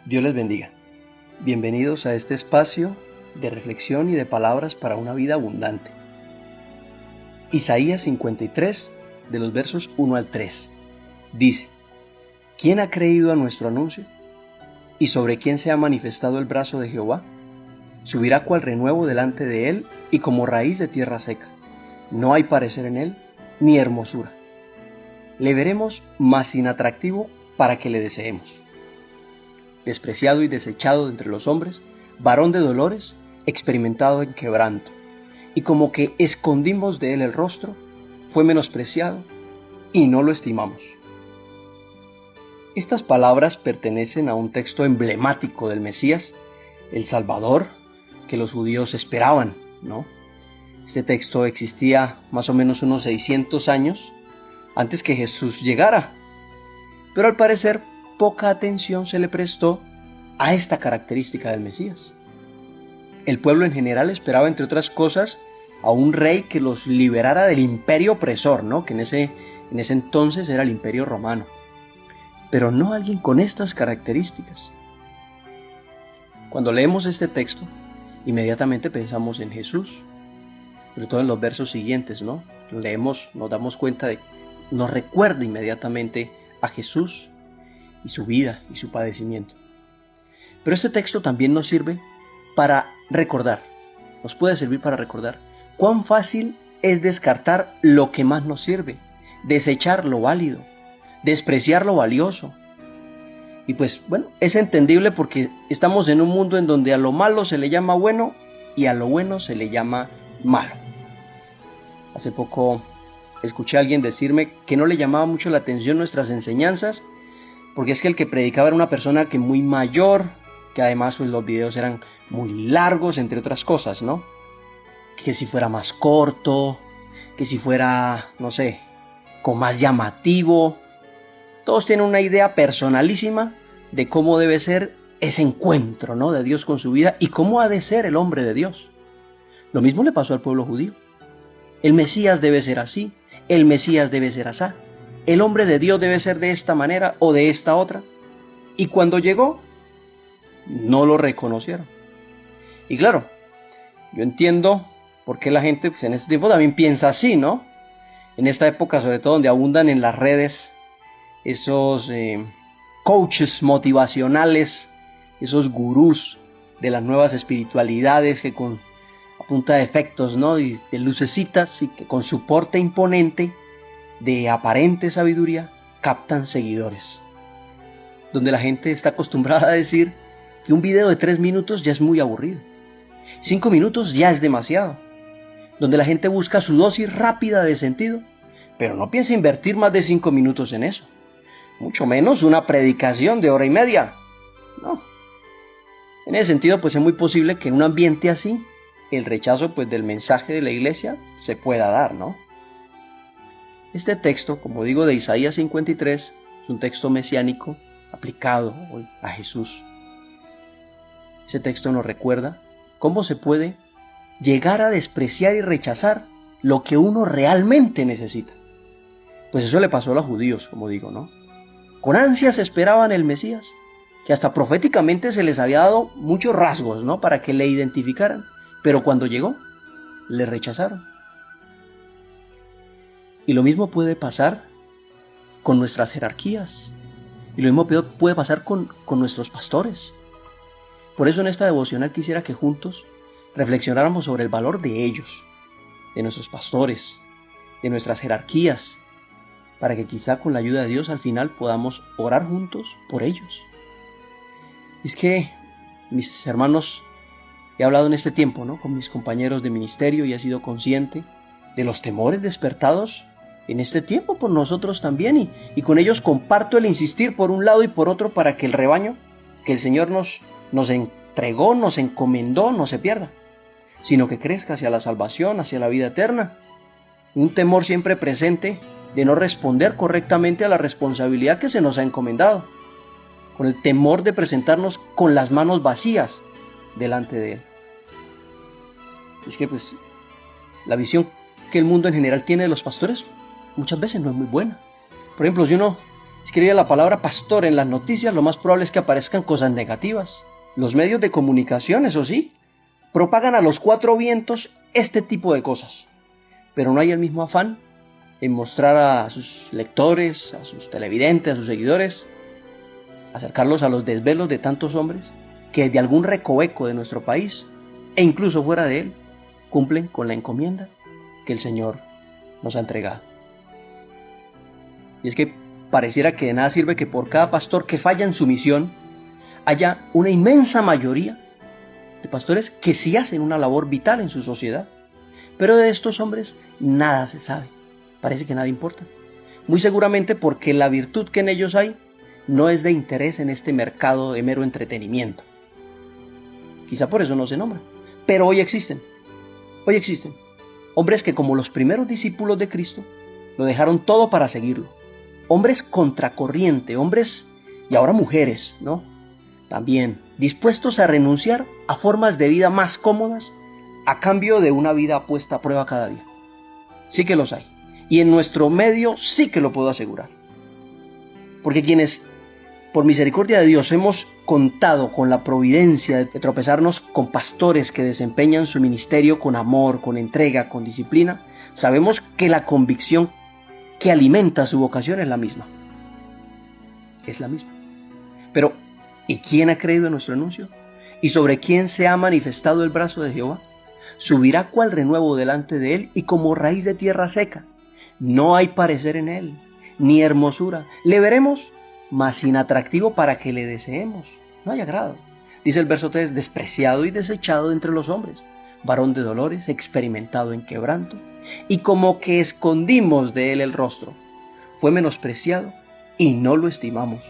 Dios les bendiga. Bienvenidos a este espacio de reflexión y de palabras para una vida abundante. Isaías 53, de los versos 1 al 3, dice: ¿Quién ha creído a nuestro anuncio? ¿Y sobre quién se ha manifestado el brazo de Jehová? Subirá cual renuevo delante de él y como raíz de tierra seca. No hay parecer en él, ni hermosura. Le veremos más inatractivo para que le deseemos. Despreciado y desechado de entre los hombres, varón de dolores, experimentado en quebranto. Y como que escondimos de él el rostro, fue menospreciado y no lo estimamos. Estas palabras pertenecen a un texto emblemático del Mesías, el Salvador, que los judíos esperaban, ¿no? Este texto existía más o menos unos 600 años antes que Jesús llegara. Pero al parecer, poca atención se le prestó a esta característica del Mesías. El pueblo en general esperaba, entre otras cosas, a un rey que los liberara del imperio opresor, ¿no? Que en ese entonces era el Imperio Romano. Pero no alguien con estas características. Cuando leemos este texto, inmediatamente pensamos en Jesús, sobre todo en los versos siguientes, ¿no? Leemos, nos damos cuenta nos recuerda inmediatamente a Jesús y su vida y su padecimiento. Pero este texto también nos sirve para recordar, nos puede servir para recordar cuán fácil es descartar lo que más nos sirve, desechar lo válido, despreciar lo valioso. Y pues bueno, es entendible porque estamos en un mundo en donde a lo malo se le llama bueno y a lo bueno se le llama malo. Hace poco escuché a alguien decirme que no le llamaba mucho la atención nuestras enseñanzas, porque es que el que predicaba era una persona que muy mayor, que además pues los videos eran muy largos, entre otras cosas, ¿no? Que si fuera más corto, que si fuera, no sé, con más llamativo. Todos tienen una idea personalísima de cómo debe ser ese encuentro, ¿no? De Dios con su vida y cómo ha de ser el hombre de Dios. Lo mismo le pasó al pueblo judío. El Mesías debe ser así, el Mesías debe ser así, el hombre de Dios debe ser de esta manera o de esta otra. Y cuando llegó, no lo reconocieron. Y claro, yo entiendo por qué la gente pues, en este tiempo también piensa así, ¿no? En esta época, sobre todo donde abundan en las redes esos coaches motivacionales, esos gurús de las nuevas espiritualidades que a punta de efectos, ¿no? Y de lucecitas y que con su porte imponente de aparente sabiduría captan seguidores. Donde la gente está acostumbrada a decir que un video de 3 minutos ya es muy aburrido. 5 minutos ya es demasiado. Donde la gente busca su dosis rápida de sentido, pero no piensa invertir más de 5 minutos en eso. Mucho menos una predicación de 1 hora y media. No. En ese sentido, pues es muy posible que en un ambiente así, el rechazo pues, del mensaje de la iglesia se pueda dar, ¿no? Este texto, como digo, de Isaías 53, es un texto mesiánico aplicado hoy a Jesús. Ese texto nos recuerda cómo se puede llegar a despreciar y rechazar lo que uno realmente necesita. Pues eso le pasó a los judíos, como digo, ¿no? Con ansias esperaban el Mesías, que hasta proféticamente se les había dado muchos rasgos, ¿no? Para que le identificaran. Pero cuando llegó, le rechazaron. Y lo mismo puede pasar con nuestras jerarquías. Y lo mismo puede pasar con nuestros pastores. Por eso en esta devocional quisiera que juntos reflexionáramos sobre el valor de ellos, de nuestros pastores, de nuestras jerarquías, para que quizá con la ayuda de Dios al final podamos orar juntos por ellos. Es que, mis hermanos, he hablado en este tiempo, ¿no? Con mis compañeros de ministerio y he sido consciente de los temores despertados en este tiempo por nosotros también y con ellos comparto el insistir por un lado y por otro para que el rebaño que el Señor nos entregó, nos encomendó, no se pierda, sino que crezca hacia la salvación, hacia la vida eterna. Un temor siempre presente de no responder correctamente a la responsabilidad que se nos ha encomendado, con el temor de presentarnos con las manos vacías delante de Él. Es que pues la visión que el mundo en general tiene de los pastores muchas veces no es muy buena. Por ejemplo, si uno escribe la palabra pastor en las noticias, lo más probable es que aparezcan cosas negativas. Los medios de comunicación, eso sí, propagan a los cuatro vientos este tipo de cosas. Pero no hay el mismo afán en mostrar a sus lectores, a sus televidentes, a sus seguidores, acercarlos a los desvelos de tantos hombres que de algún recoveco de nuestro país, e incluso fuera de él, cumplen con la encomienda que el Señor nos ha entregado. Y es que pareciera que de nada sirve que por cada pastor que falla en su misión, haya una inmensa mayoría de pastores que sí hacen una labor vital en su sociedad. Pero de estos hombres nada se sabe, parece que nada importa. Muy seguramente porque la virtud que en ellos hay no es de interés en este mercado de mero entretenimiento. Quizá por eso no se nombra. Pero hoy existen. Hoy existen hombres que, como los primeros discípulos de Cristo, lo dejaron todo para seguirlo. Hombres contracorriente, hombres y ahora mujeres, ¿no? También dispuestos a renunciar a formas de vida más cómodas a cambio de una vida puesta a prueba cada día. Sí que los hay. Y en nuestro medio sí que lo puedo asegurar. Porque quienes, por misericordia de Dios, hemos contado con la providencia de tropezarnos con pastores que desempeñan su ministerio con amor, con entrega, con disciplina, sabemos que la convicción que alimenta su vocación es la misma. Es la misma. Pero, ¿y quién ha creído en nuestro anuncio? ¿Y sobre quién se ha manifestado el brazo de Jehová? Subirá cual renuevo delante de él y como raíz de tierra seca. No hay parecer en él, ni hermosura. Le veremos, mas sin atractivo para que le deseemos. No hay agrado. Dice el verso 3, despreciado y desechado entre los hombres, varón de dolores, experimentado en quebranto, y como que escondimos de él el rostro. Fue menospreciado y no lo estimamos.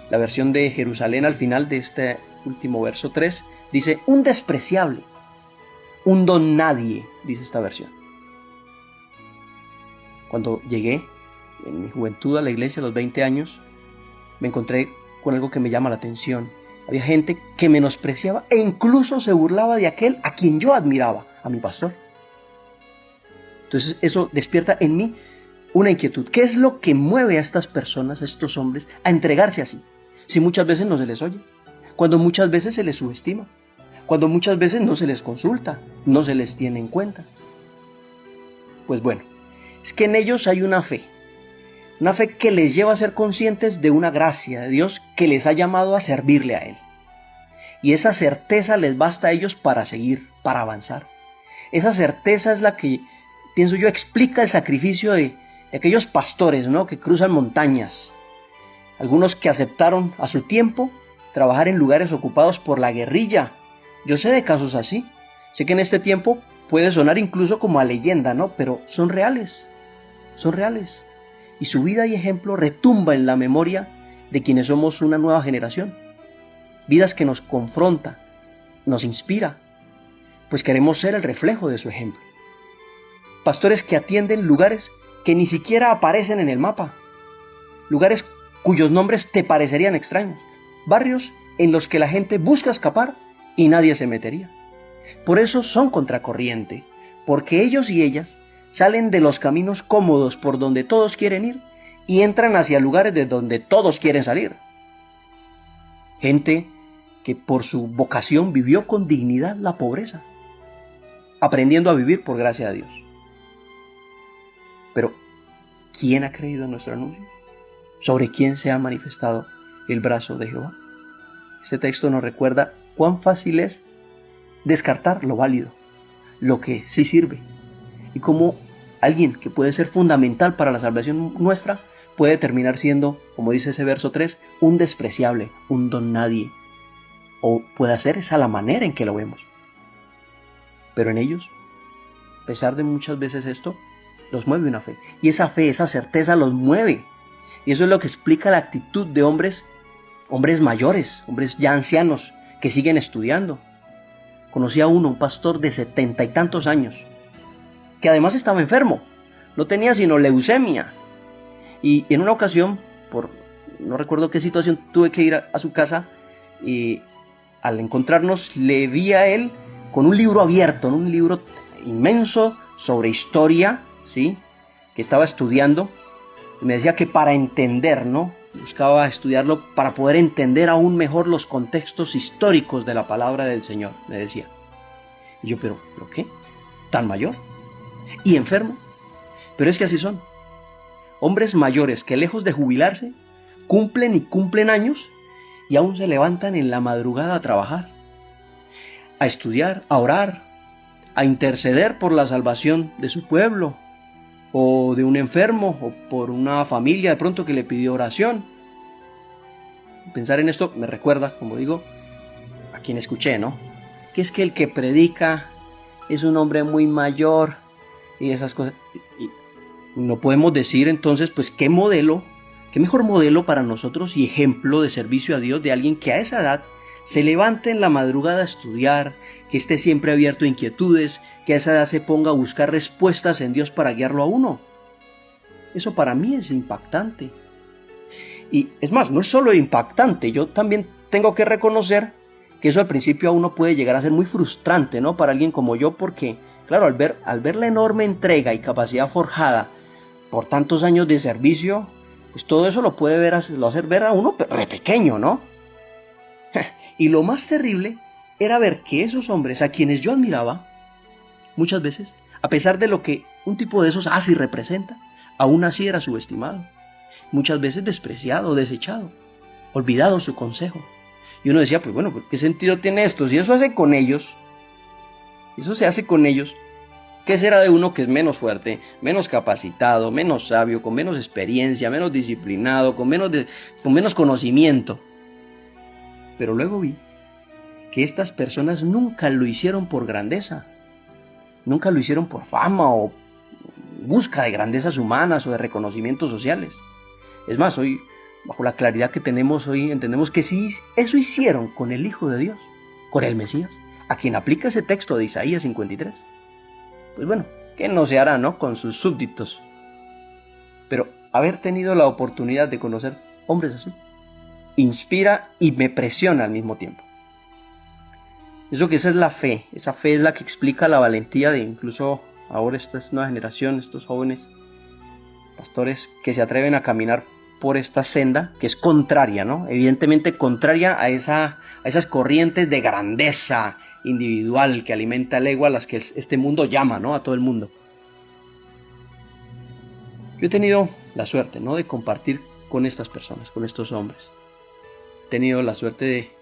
La versión de Jerusalén al final de este último verso 3 dice, un despreciable, un don nadie, dice esta versión. Cuando llegué en mi juventud a la iglesia a los 20 años, me encontré con algo que me llama la atención. Había gente que menospreciaba e incluso se burlaba de aquel a quien yo admiraba, a mi pastor. Entonces eso despierta en mí una inquietud. ¿Qué es lo que mueve a estas personas, a estos hombres, a entregarse así? Si muchas veces no se les oye, cuando muchas veces se les subestima, cuando muchas veces no se les consulta, no se les tiene en cuenta. Pues bueno, es que en ellos hay una fe que les lleva a ser conscientes de una gracia de Dios que les ha llamado a servirle a Él. Y esa certeza les basta a ellos para seguir, para avanzar. Esa certeza es la que, pienso yo, explica el sacrificio de aquellos pastores, ¿no?, que cruzan montañas. Algunos que aceptaron a su tiempo trabajar en lugares ocupados por la guerrilla. Yo sé de casos así. Sé que en este tiempo puede sonar incluso como a leyenda, ¿no? Pero son reales. Son reales. Y su vida y ejemplo retumba en la memoria de quienes somos una nueva generación. Vidas que nos confronta, nos inspira, pues queremos ser el reflejo de su ejemplo. Pastores que atienden lugares que ni siquiera aparecen en el mapa. Lugares cuyos nombres te parecerían extraños. Barrios en los que la gente busca escapar y nadie se metería. Por eso son contracorriente, porque ellos y ellas salen de los caminos cómodos por donde todos quieren ir y entran hacia lugares de donde todos quieren salir. Gente que por su vocación vivió con dignidad la pobreza, aprendiendo a vivir por gracia de Dios. Pero, ¿quién ha creído en nuestro anuncio? ¿Sobre quién se ha manifestado el brazo de Jehová? Este texto nos recuerda cuán fácil es descartar lo válido, lo que sí sirve, y cómo alguien que puede ser fundamental para la salvación nuestra puede terminar siendo, como dice ese verso 3, un despreciable, un don nadie, o puede ser esa la manera en que lo vemos. Pero en ellos, a pesar de muchas veces esto, los mueve una fe, y esa fe, esa certeza los mueve, y eso es lo que explica la actitud de hombres mayores, hombres ya ancianos, que siguen estudiando. Conocí a uno, un pastor de 70 y tantos años, que además estaba enfermo, no tenía sino leucemia. Y en una ocasión, por no recuerdo qué situación, tuve que ir a su casa y al encontrarnos le vi a él con un libro abierto, un libro inmenso sobre historia, ¿sí?, que estaba estudiando. Y me decía que para entender, ¿no?, buscaba estudiarlo para poder entender aún mejor los contextos históricos de la palabra del Señor, me decía. Y yo, ¿pero qué? ¿Tan mayor? ¿Y enfermo? Pero es que así son. Hombres mayores que lejos de jubilarse, cumplen años y aún se levantan en la madrugada a trabajar, a estudiar, a orar, a interceder por la salvación de su pueblo, o de un enfermo, o por una familia de pronto que le pidió oración. Pensar en esto me recuerda, como digo, a quien escuché, ¿no? Que es que el que predica es un hombre muy mayor y esas cosas. Y no podemos decir entonces, pues, qué mejor modelo para nosotros y ejemplo de servicio a Dios de alguien que a esa edad se levante en la madrugada a estudiar, que esté siempre abierto a inquietudes, que a esa edad se ponga a buscar respuestas en Dios para guiarlo a uno. Eso para mí es impactante. Y es más, no es solo impactante, yo también tengo que reconocer que eso al principio a uno puede llegar a ser muy frustrante, ¿no? Para alguien como yo, porque, claro, al ver la enorme entrega y capacidad forjada por tantos años de servicio, pues todo eso lo hacer ver a uno re pequeño, ¿no? Y lo más terrible era ver que esos hombres a quienes yo admiraba, muchas veces, a pesar de lo que un tipo de esos hace y representa, aún así era subestimado, muchas veces despreciado, desechado, olvidado su consejo. Y uno decía, pues bueno, ¿qué sentido tiene esto? Si eso hace con ellos, si eso se hace con ellos, ¿qué será de uno que es menos fuerte, menos capacitado, menos sabio, con menos experiencia, menos disciplinado, con menos conocimiento? Pero luego vi que estas personas nunca lo hicieron por grandeza, nunca lo hicieron por fama o busca de grandezas humanas o de reconocimientos sociales. Es más, hoy, bajo la claridad que tenemos hoy, entendemos que si eso hicieron con el Hijo de Dios, con el Mesías, a quien aplica ese texto de Isaías 53, pues bueno, ¿qué no se hará, no? Con sus súbditos. Pero haber tenido la oportunidad de conocer hombres así, inspira y me presiona al mismo tiempo. Eso que esa es la fe, esa fe es la que explica la valentía de incluso ahora esta nueva generación, estos jóvenes pastores que se atreven a caminar por esta senda que es contraria, ¿no? Evidentemente contraria a esas corrientes de grandeza individual que alimenta el ego a las que este mundo llama, ¿no? A todo el mundo. Yo he tenido la suerte, ¿no? De compartir con estas personas, con estos hombres. He tenido la suerte de,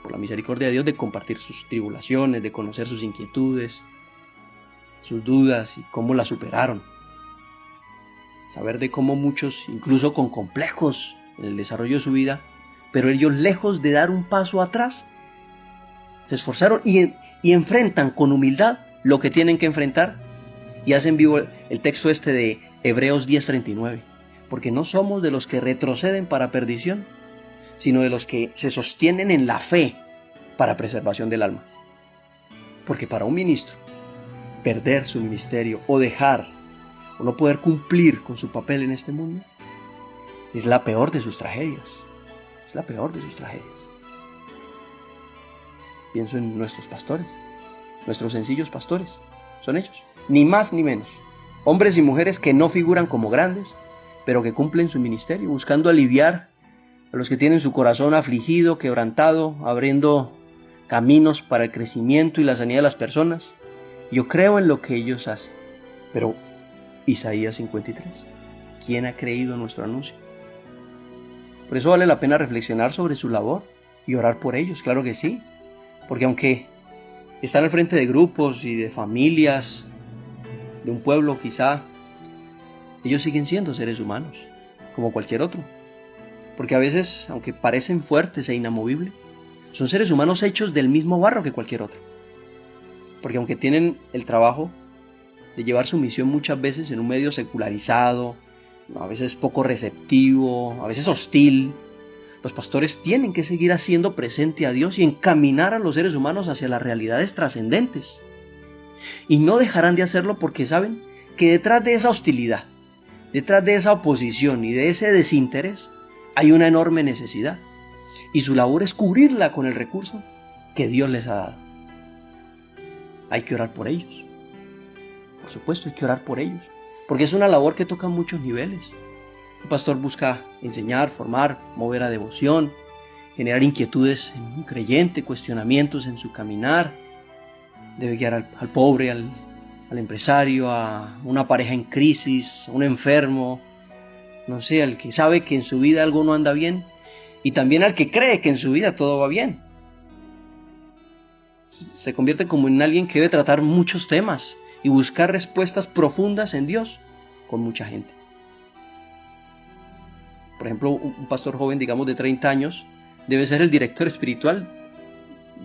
por la misericordia de Dios, de compartir sus tribulaciones, de conocer sus inquietudes, sus dudas y cómo las superaron. Saber de cómo muchos, incluso con complejos en el desarrollo de su vida, pero ellos lejos de dar un paso atrás, se esforzaron y enfrentan con humildad lo que tienen que enfrentar y hacen vivo el texto este de Hebreos 10:39, porque no somos de los que retroceden para perdición, sino de los que se sostienen en la fe para preservación del alma. Porque para un ministro, perder su ministerio o dejar o no poder cumplir con su papel en este mundo es la peor de sus tragedias. Es la peor de sus tragedias. Pienso en nuestros pastores, nuestros sencillos pastores. Son ellos, ni más ni menos. Hombres y mujeres que no figuran como grandes, pero que cumplen su ministerio, buscando aliviar a los que tienen su corazón afligido, quebrantado, abriendo caminos para el crecimiento y la sanidad de las personas. Yo creo en lo que ellos hacen, pero Isaías 53. ¿Quién ha creído en nuestro anuncio? Por eso vale la pena reflexionar sobre su labor y orar por ellos, claro que sí. Porque aunque están al frente de grupos y de familias, de un pueblo quizá, ellos siguen siendo seres humanos, como cualquier otro. Porque a veces, aunque parecen fuertes e inamovibles, son seres humanos hechos del mismo barro que cualquier otro. Porque aunque tienen el trabajo de llevar su misión muchas veces en un medio secularizado, a veces poco receptivo, a veces hostil, los pastores tienen que seguir haciendo presente a Dios y encaminar a los seres humanos hacia las realidades trascendentes. Y no dejarán de hacerlo porque saben que detrás de esa hostilidad, detrás de esa oposición y de ese desinterés, hay una enorme necesidad. Y su labor es cubrirla con el recurso que Dios les ha dado. Hay que orar por ellos. Por supuesto, hay que orar por ellos, porque es una labor que toca muchos niveles. Un pastor busca enseñar, formar, mover a devoción, generar inquietudes en un creyente, cuestionamientos en su caminar. Debe guiar al pobre, al empresario, a una pareja en crisis, a un enfermo, no sé, al que sabe que en su vida algo no anda bien, y también al que cree que en su vida todo va bien. Se convierte como en alguien que debe tratar muchos temas y buscar respuestas profundas en Dios con mucha gente. Por ejemplo, un pastor joven, digamos de 30 años, debe ser el director espiritual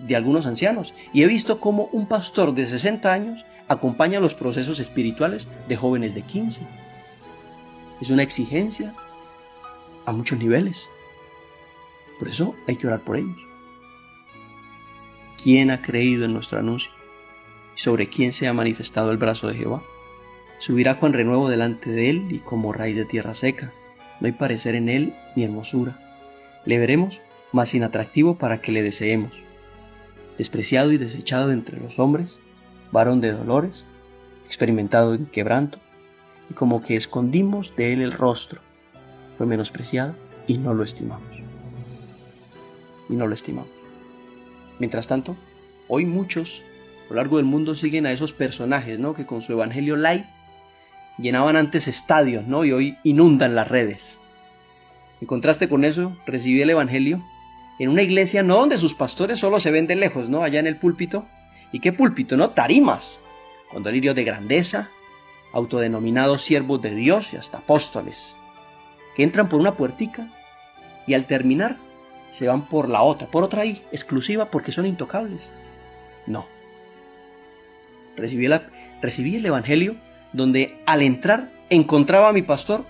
de algunos ancianos. Y he visto cómo un pastor de 60 años acompaña los procesos espirituales de jóvenes de 15. Es una exigencia a muchos niveles. Por eso hay que orar por ellos. ¿Quién ha creído en nuestro anuncio? ¿Y sobre quién se ha manifestado el brazo de Jehová? Subirá con renuevo delante de él y como raíz de tierra seca. No hay parecer en él ni hermosura. Le veremos, mas sin atractivo para que le deseemos. Despreciado y desechado entre los hombres, varón de dolores, experimentado en quebranto, y como que escondimos de él el rostro. Fue menospreciado y no lo estimamos. Mientras tanto, hoy muchos a lo largo del mundo siguen a esos personajes, ¿no?, que con su evangelio light llenaban antes estadios, ¿no?, y hoy inundan las redes. En contraste con eso, recibí el evangelio en una iglesia no donde sus pastores solo se ven de lejos, ¿no?, allá en el púlpito. ¿Y qué púlpito? No, tarimas, con delirios de grandeza, autodenominados siervos de Dios y hasta apóstoles, que entran por una puertica y al terminar se van por la otra, por otra ahí, exclusiva porque son intocables. No. Recibí el evangelio donde al entrar encontraba a mi pastor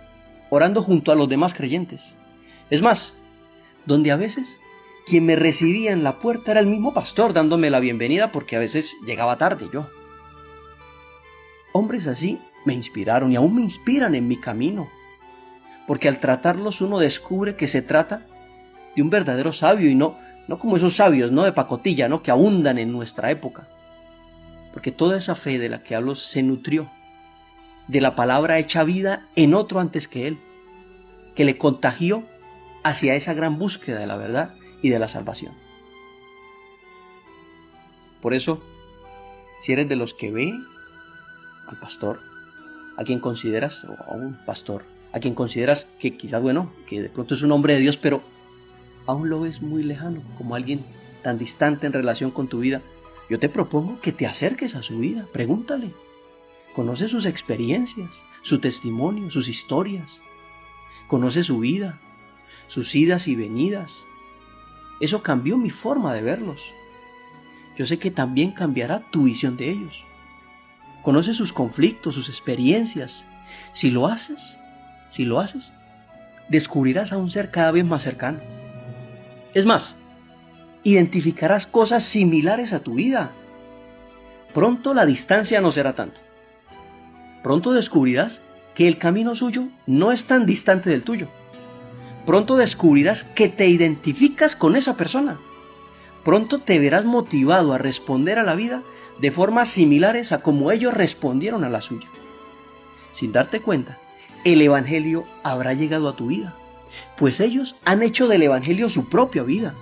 orando junto a los demás creyentes. Es más, donde a veces quien me recibía en la puerta era el mismo pastor dándome la bienvenida porque a veces llegaba tarde yo. Hombres así me inspiraron y aún me inspiran en mi camino, porque al tratarlos uno descubre que se trata de un verdadero sabio y no como esos sabios, ¿no?, de pacotilla, ¿no?, que abundan en nuestra época. Porque toda esa fe de la que hablo se nutrió de la palabra hecha vida en otro antes que él, que le contagió hacia esa gran búsqueda de la verdad y de la salvación. Por eso, si eres de los que ve al pastor, a quien consideras, o a un pastor, a quien consideras que quizás, bueno, que de pronto es un hombre de Dios, pero aún lo ves muy lejano, como alguien tan distante en relación con tu vida, yo te propongo que te acerques a su vida, pregúntale. Conoce sus experiencias, su testimonio, sus historias. Conoce su vida, sus idas y venidas. Eso cambió mi forma de verlos. Yo sé que también cambiará tu visión de ellos. Conoce sus conflictos, sus experiencias. Si lo haces, descubrirás a un ser cada vez más cercano. Es más, identificarás cosas similares a tu vida. Pronto la distancia no será tanta. Pronto descubrirás que el camino suyo no es tan distante del tuyo. Pronto descubrirás que te identificas con esa persona. Pronto te verás motivado a responder a la vida de formas similares a como ellos respondieron a la suya. Sin darte cuenta, el evangelio habrá llegado a tu vida, pues ellos han hecho del evangelio su propia vida.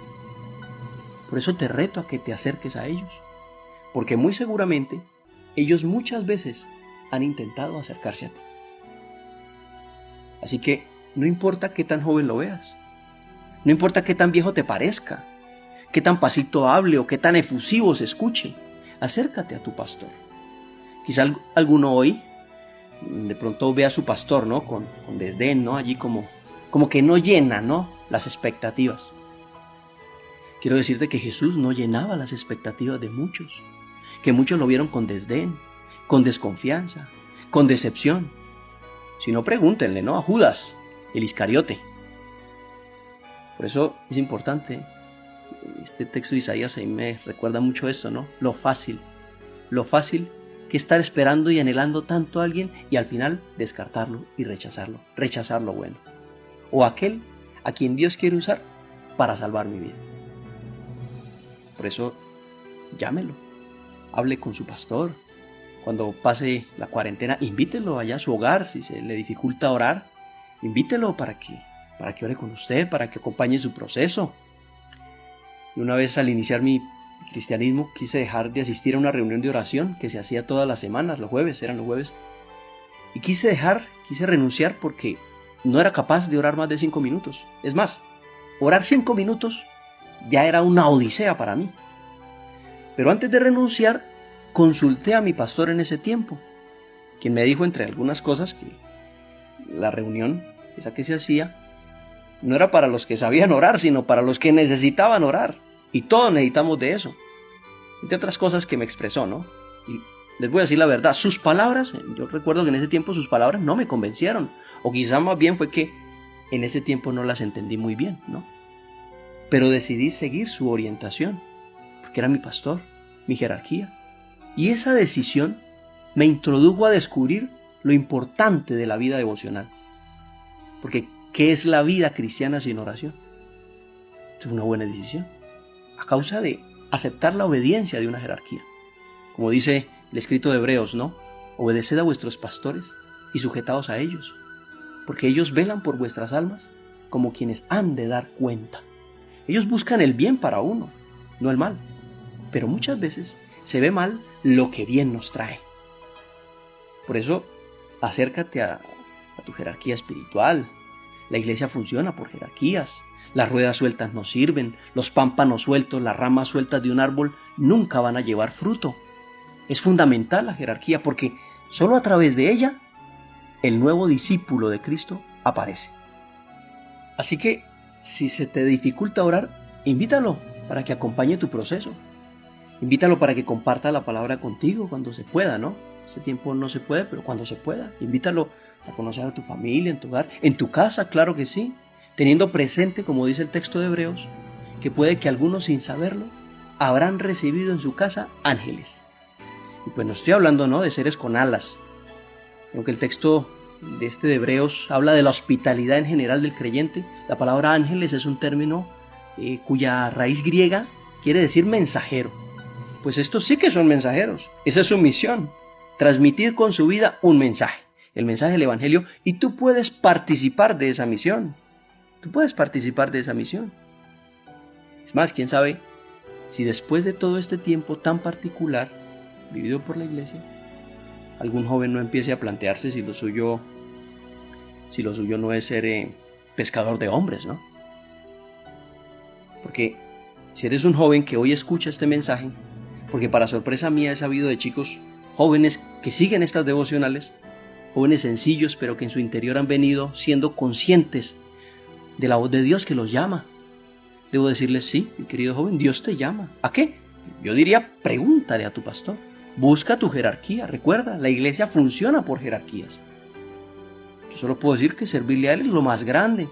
Por eso te reto a que te acerques a ellos, porque muy seguramente ellos muchas veces han intentado acercarse a ti. Así que no importa qué tan joven lo veas, no importa qué tan viejo te parezca, qué tan pasito hable o qué tan efusivo se escuche, acércate a tu pastor. Quizá alguno hoy de pronto ve a su pastor, ¿no?, con desdén, ¿no?, allí como que no llena, ¿no?, las expectativas. Quiero decirte que Jesús no llenaba las expectativas de muchos, que muchos lo vieron con desdén, con desconfianza, con decepción. Si no, pregúntenle, ¿no?, a Judas, el Iscariote. Por eso es importante, este texto de Isaías ahí me recuerda mucho esto, ¿no?, lo fácil que estar esperando y anhelando tanto a alguien y al final descartarlo y rechazar lo bueno, o aquel a quien Dios quiere usar para salvar mi vida. Por eso, llámelo, hable con su pastor. Cuando pase la cuarentena, invítelo allá a su hogar si se le dificulta orar. invítelo para que ore con usted, para que acompañe su proceso. Y una vez al iniciar mi cristianismo quise dejar de asistir a una reunión de oración que se hacía todas las semanas, eran los jueves. Y quise renunciar porque no era capaz de orar más de 5 minutos. Es más, orar 5 minutos ya era una odisea para mí. Pero antes de renunciar, consulté a mi pastor en ese tiempo, quien me dijo, entre algunas cosas, que la reunión, esa que se hacía, no era para los que sabían orar, sino para los que necesitaban orar. Y todos necesitamos de eso. Entre otras cosas que me expresó, ¿no? Y les voy a decir la verdad, sus palabras, yo recuerdo que en ese tiempo sus palabras no me convencieron. O quizá más bien fue que en ese tiempo no las entendí muy bien, ¿no? Pero decidí seguir su orientación, porque era mi pastor, mi jerarquía. Y esa decisión me introdujo a descubrir lo importante de la vida devocional. Porque, ¿qué es la vida cristiana sin oración? Es una buena decisión, a causa de aceptar la obediencia de una jerarquía. Como dice el escrito de Hebreos, ¿no? Obedeced a vuestros pastores y sujetaos a ellos, porque ellos velan por vuestras almas como quienes han de dar cuenta. Ellos buscan el bien para uno, no el mal. Pero muchas veces se ve mal lo que bien nos trae. Por eso, acércate a tu jerarquía espiritual. La iglesia funciona por jerarquías. Las ruedas sueltas no sirven, los pámpanos sueltos, las ramas sueltas de un árbol nunca van a llevar fruto. Es fundamental la jerarquía porque solo a través de ella el nuevo discípulo de Cristo aparece. Así que si se te dificulta orar, invítalo para que acompañe tu proceso. Invítalo para que comparta la palabra contigo cuando se pueda, ¿no? Este tiempo no se puede, pero cuando se pueda. Invítalo a conocer a tu familia, en tu hogar, en tu casa, claro que sí. Teniendo presente, como dice el texto de Hebreos, que puede que algunos sin saberlo habrán recibido en su casa ángeles. Y pues no estoy hablando, ¿no?, de seres con alas. Aunque el texto de Hebreos habla de la hospitalidad en general del creyente, la palabra ángeles es un término cuya raíz griega quiere decir mensajero. Pues estos sí que son mensajeros. Esa es su misión, transmitir con su vida un mensaje, el mensaje del evangelio, y tú puedes participar de esa misión. Es más, quién sabe si después de todo este tiempo tan particular vivido por la iglesia, algún joven no empiece a plantearse si lo suyo no es ser pescador de hombres, ¿no? Porque si eres un joven que hoy escucha este mensaje, porque para sorpresa mía he sabido de chicos jóvenes que siguen estas devocionales, jóvenes sencillos pero que en su interior han venido siendo conscientes de la voz de Dios que los llama. Debo decirles, sí, mi querido joven, Dios te llama. ¿A qué? Yo diría, pregúntale a tu pastor. Busca tu jerarquía. Recuerda, la iglesia funciona por jerarquías. Yo solo puedo decir que servirle a Él es lo más grande.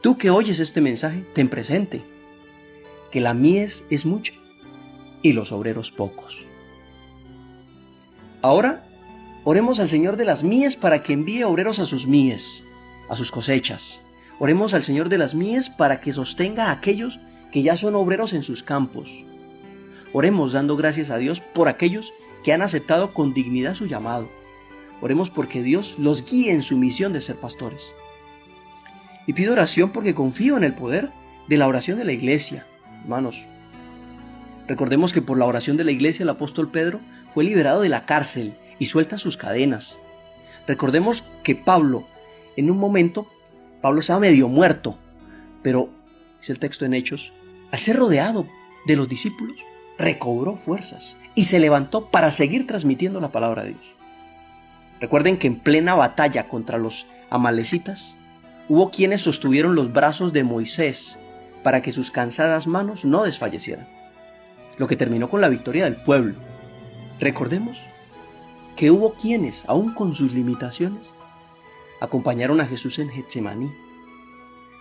Tú que oyes este mensaje, ten presente que la mies es mucha y los obreros pocos. Ahora, oremos al Señor de las mies para que envíe obreros a sus mies, a sus cosechas. Oremos al Señor de las mies para que sostenga a aquellos que ya son obreros en sus campos. Oremos dando gracias a Dios por aquellos que han aceptado con dignidad su llamado. Oremos porque Dios los guíe en su misión de ser pastores. Y pido oración porque confío en el poder de la oración de la iglesia. Hermanos, recordemos que por la oración de la iglesia el apóstol Pedro fue liberado de la cárcel y suelta sus cadenas. Recordemos que Pablo, en un momento, Pablo estaba medio muerto, pero, dice el texto en Hechos, al ser rodeado de los discípulos, recobró fuerzas y se levantó para seguir transmitiendo la palabra de Dios. Recuerden que en plena batalla contra los amalecitas, hubo quienes sostuvieron los brazos de Moisés para que sus cansadas manos no desfallecieran, lo que terminó con la victoria del pueblo. Recordemos que hubo quienes, aún con sus limitaciones, acompañaron a Jesús en Getsemaní,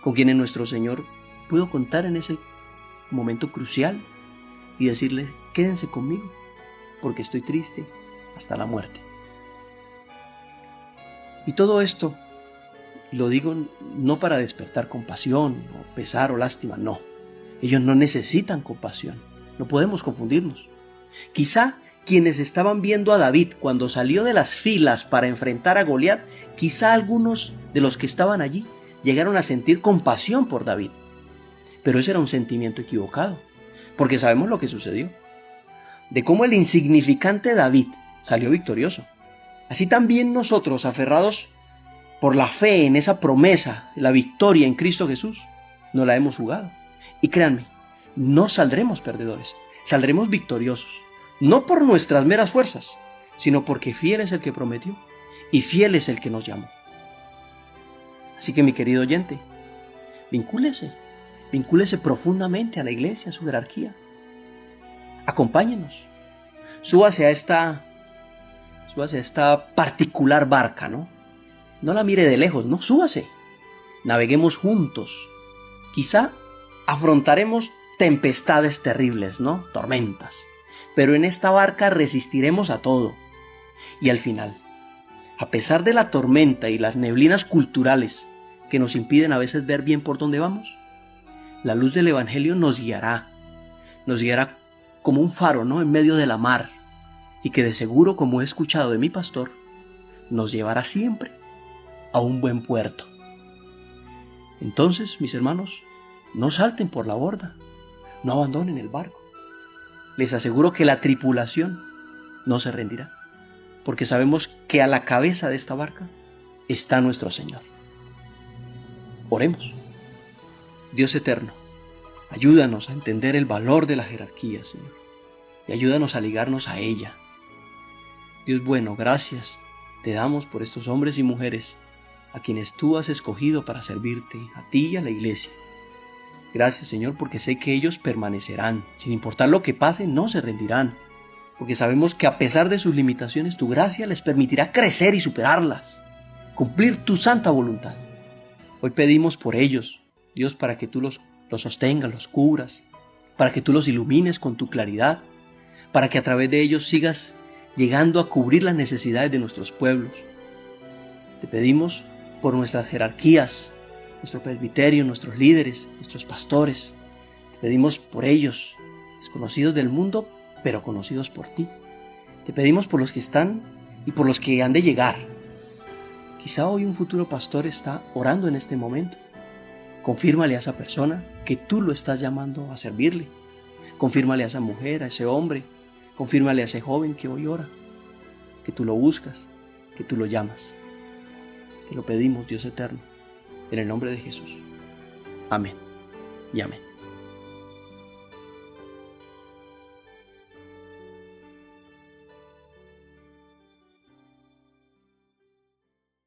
con quienes nuestro Señor pudo contar en ese momento crucial y decirle, quédense conmigo, porque estoy triste hasta la muerte. Y todo esto lo digo no para despertar compasión, o pesar o lástima, no. Ellos no necesitan compasión, no podemos confundirnos. Quizá quienes estaban viendo a David cuando salió de las filas para enfrentar a Goliat, quizá algunos de los que estaban allí llegaron a sentir compasión por David. Pero ese era un sentimiento equivocado, porque sabemos lo que sucedió, de cómo el insignificante David salió victorioso. Así también nosotros, aferrados por la fe en esa promesa, la victoria en Cristo Jesús, no la hemos jugado. Y créanme, no saldremos perdedores, saldremos victoriosos, no por nuestras meras fuerzas, sino porque fiel es el que prometió y fiel es el que nos llamó. Así que mi querido oyente, vincúlese profundamente a la iglesia, a su jerarquía. Acompáñenos, súbase a esta particular barca, ¿no? No la mire de lejos, no, súbase. Naveguemos juntos. Quizá afrontaremos tempestades terribles, ¿no? Tormentas. Pero en esta barca resistiremos a todo. Y al final, a pesar de la tormenta y las neblinas culturales que nos impiden a veces ver bien por dónde vamos, la luz del Evangelio nos guiará como un faro, ¿no? En medio de la mar, y que de seguro, como he escuchado de mi pastor, nos llevará siempre a un buen puerto. Entonces, mis hermanos, no salten por la borda, no abandonen el barco. Les aseguro que la tripulación no se rendirá, porque sabemos que a la cabeza de esta barca está nuestro Señor. Oremos. Dios eterno, ayúdanos a entender el valor de la jerarquía, Señor, y ayúdanos a ligarnos a ella. Dios bueno, gracias te damos por estos hombres y mujeres a quienes tú has escogido para servirte, a ti y a la iglesia. Gracias, Señor, porque sé que ellos permanecerán. Sin importar lo que pase, no se rendirán, porque sabemos que a pesar de sus limitaciones, tu gracia les permitirá crecer y superarlas, cumplir tu santa voluntad. Hoy pedimos por ellos, Dios, para que tú los sostengas, los cubras, para que tú los ilumines con tu claridad, para que a través de ellos sigas llegando a cubrir las necesidades de nuestros pueblos. Te pedimos por nuestras jerarquías, nuestro presbiterio, nuestros líderes, nuestros pastores. Te pedimos por ellos, desconocidos del mundo, pero conocidos por ti. Te pedimos por los que están y por los que han de llegar. Quizá hoy un futuro pastor está orando en este momento. Confírmale a esa persona que tú lo estás llamando a servirle. Confírmale a esa mujer, a ese hombre. Confírmale a ese joven que hoy ora, que tú lo buscas, que tú lo llamas. Te lo pedimos, Dios eterno, en el nombre de Jesús. Amén y amén.